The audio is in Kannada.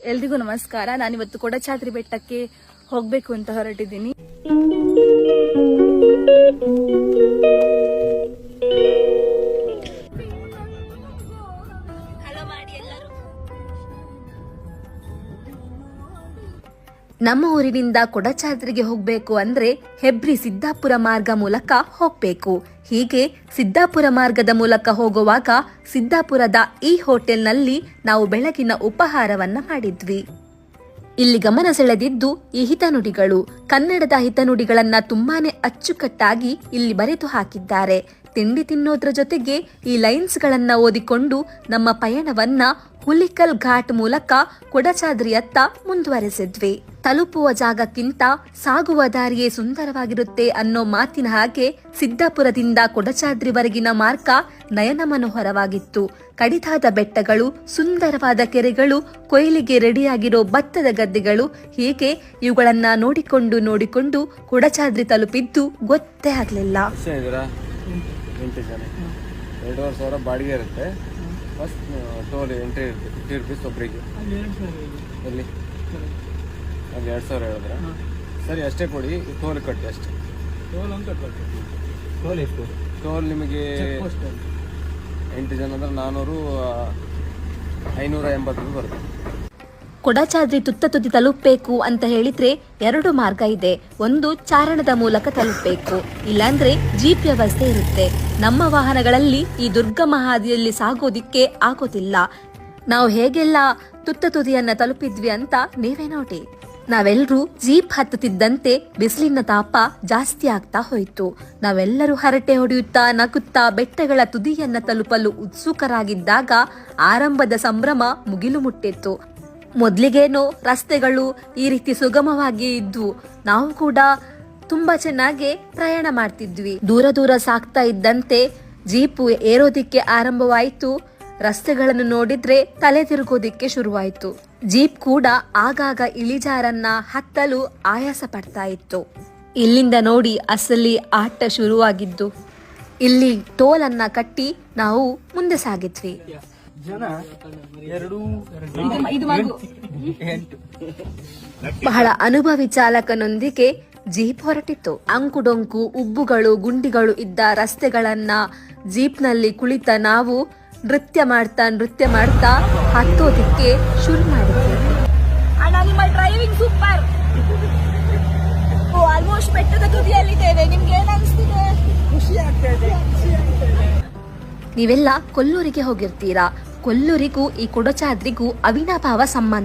ಎಲ್ರಿಗೂ ನಮಸ್ಕಾರ. ನಾನಿವತ್ತು ಕೊಡಚಾದ್ರಿ ಬೆಟ್ಟಕ್ಕೆ ಹೋಗ್ಬೇಕು ಅಂತ ಹೊರಟಿದ್ದೀನಿ. ನಮ್ಮ ಊರಿನಿಂದ ಕೊಡಚಾದ್ರಿಗೆ ಹೋಗ್ಬೇಕು ಅಂದ್ರೆ ಹೆಬ್ರಿ ಸಿದ್ದಾಪುರ ಮಾರ್ಗ ಮೂಲಕ ಹೋಗ್ಬೇಕು. ಹೀಗೆ ಸಿದ್ದಾಪುರ ಮಾರ್ಗದ ಮೂಲಕ ಹೋಗುವಾಗ ಸಿದ್ದಾಪುರದ ಈ ಹೋಟೆಲ್ನಲ್ಲಿ ನಾವು ಬೆಳಗಿನ ಉಪಹಾರವನ್ನ ಮಾಡಿದ್ವಿ. ಇಲ್ಲಿ ಗಮನ ಸೆಳೆದಿದ್ದು ಈ ಹಿತನುಡಿಗಳು. ಕನ್ನಡದ ಹಿತನುಡಿಗಳನ್ನ ತುಂಬಾನೇ ಅಚ್ಚುಕಟ್ಟಾಗಿ ಇಲ್ಲಿ ಬರೆದು ಹಾಕಿದ್ದಾರೆ. ತಿಂಡಿ ತಿನ್ನೋದ್ರ ಜೊತೆಗೆ ಈ ಲೈನ್ಸ್ ಗಳನ್ನ ಓದಿಕೊಂಡು ನಮ್ಮ ಪಯಣವನ್ನ ಹುಲಿಕಲ್ ಘಾಟ್ ಮೂಲಕ ಕೊಡಚಾದ್ರಿಯತ್ತ ಮುಂದುವರೆಸಿದ್ವಿ. ತಲುಪುವ ಜಾಗಕ್ಕಿಂತ ಸಾಗುವ ದಾರಿಯೇ ಸುಂದರವಾಗಿರುತ್ತೆ ಅನ್ನೋ ಮಾತಿನ ಹಾಗೆ ಸಿದ್ದಾಪುರದಿಂದ ಕೊಡಚಾದ್ರಿವರೆಗಿನ ಮಾರ್ಗ ನಯನ ಮನೋಹರವಾಗಿತ್ತು. ಕಡಿದಾದ ಬೆಟ್ಟಗಳು, ಸುಂದರವಾದ ಕೆರೆಗಳು, ಕೊಯ್ಲಿಗೆ ರೆಡಿಯಾಗಿರೋ ಭತ್ತದ ಗದ್ದೆಗಳು, ಹೀಗೆ ಇವುಗಳನ್ನ ನೋಡಿಕೊಂಡು ಕೊಡಚಾದ್ರಿ ತಲುಪಿದ್ದು ಗೊತ್ತೇ ಆಗ್ಲಿಲ್ಲ. 2,500 ಬಾಡಿಗೆ ಇರುತ್ತೆ. ಫಸ್ಟ್ ಟೋಲ್ ಎಂಟ್ರಿ ಇರುತ್ತೆ, 50 ರೂಪೀಸ್ ಒಬ್ಬರಿಗೆ. ಎಲ್ಲಿ ಅಲ್ಲಿ 2,000 ಹೇಳಿದ್ರೆ ಸರಿ, ಅಷ್ಟೇ ಕೊಡಿ. ಟೋಲ್ ಕಟ್ಟಿ ಅಷ್ಟೇ. ಟೋಲ್ ನಿಮಗೆ 8 ಜನ ಅಂದ್ರೆ 580 ಬರುತ್ತೆ. ಕೊಡಚಾದ್ರಿ ತುತ್ತ ತುದಿ ತಲುಪಬೇಕು ಅಂತ ಹೇಳಿದ್ರೆ 2 ಮಾರ್ಗ ಇದೆ. ಒಂದು ಚಾರಣದ ಮೂಲಕ ತಲುಪಬೇಕು, ಇಲ್ಲಾಂದ್ರೆ ಜೀಪ್ ವ್ಯವಸ್ಥೆ ಇರುತ್ತೆ. ನಮ್ಮ ವಾಹನಗಳಲ್ಲಿ ಈ ದುರ್ಗಮ ಹಾದಿಯಲ್ಲಿ ಸಾಗೋದಿಕ್ಕೆ ಆಗೋದಿಲ್ಲ. ನಾವು ಹೇಗೆಲ್ಲ ತುತ್ತ ತುದಿಯನ್ನ ತಲುಪಿದ್ವಿ ಅಂತ ನೀವೇ ನೋಡಿ. ನಾವೆಲ್ಲರೂ ಜೀಪ್ ಹತ್ತುತ್ತಿದ್ದಂತೆ ಬಿಸಿಲಿನ ತಾಪ ಜಾಸ್ತಿ ಆಗ್ತಾ ಹೋಯಿತು. ನಾವೆಲ್ಲರೂ ಹರಟೆ ಹೊಡೆಯುತ್ತಾ ನಗುತ್ತಾ ಬೆಟ್ಟಗಳ ತುದಿಯನ್ನ ತಲುಪಲು ಉತ್ಸುಕರಾಗಿದ್ದಾಗ ಆರಂಭದ ಸಂಭ್ರಮ ಮುಗಿಲು ಮುಟ್ಟಿತ್ತು. ಮೊದ್ಲಿಗೇನೋ ರಸ್ತೆಗಳು ಈ ರೀತಿ ಸುಗಮವಾಗಿ ಇದ್ವು. ನಾವು ಕೂಡ ತುಂಬಾ ಚೆನ್ನಾಗಿ ಪ್ರಯಾಣ ಮಾಡ್ತಿದ್ವಿ. ದೂರ ಸಾಗ್ತಾ ಇದ್ದಂತೆ ಜೀಪು ಏರೋದಿಕ್ಕೆ ಆರಂಭವಾಯಿತು. ರಸ್ತೆಗಳನ್ನು ನೋಡಿದ್ರೆ ತಲೆ ತಿರುಗೋದಿಕ್ಕೆ ಶುರುವಾಯಿತು. ಜೀಪ್ ಕೂಡ ಆಗಾಗ ಇಳಿಜಾರನ್ನ ಹತ್ತಲು ಆಯಾಸ ಪಡ್ತಾ ಇತ್ತು. ಇಲ್ಲಿಂದ ನೋಡಿ ಅಸಲಿ ಆಟ ಶುರುವಾಗಿದ್ದು. ಇಲ್ಲಿ ಟೋಲ್ ಅನ್ನ ಕಟ್ಟಿ ನಾವು ಮುಂದೆ ಸಾಗಿದ್ವಿ. ಬಹಳ ಅನುಭವಿ ಚಾಲಕನೊಂದಿಗೆ ಜೀಪ್ ಹೊರಟಿತ್ತು. ಅಂಕುಡೊಂಕು, ಉಬ್ಬುಗಳು, ಗುಂಡಿಗಳು ಇದ್ದ ರಸ್ತೆಗಳನ್ನ ಜೀಪ್ನಲ್ಲಿ ಕುಳಿತ ನಾವು ನೃತ್ಯ ಮಾಡ್ತಾ ಹತ್ತೋದಿಕ್ಕೆ ಶುರು ಮಾಡಿದ್ವಿ. ನಿಮ್ಮ ಡ್ರೈವಿಂಗ್ ಸೂಪರ್. ಆಲ್ಮೋಸ್ಟ್ ಬೆಟ್ಟದ ತುದಿಯಲ್ಲಿದ್ದೇವೆ. ನಿಮ್ಗೆ ಏನ್ ಅನಿಸ್ತಿದೆ? ಖುಷಿ ಆಗ್ತಾ ಇದೆ. ನೀವೆಲ್ಲ ಕೊಲ್ಲೂರಿಗೆ ಹೋಗಿರ್ತೀರಾ. ಕೊಲ್ಲೂರಿಗೂ ಈ ಕೊಡಚಾದ್ರಿಗೂ ಅವಿನಾಭಾವ ಸಂಬಂಧ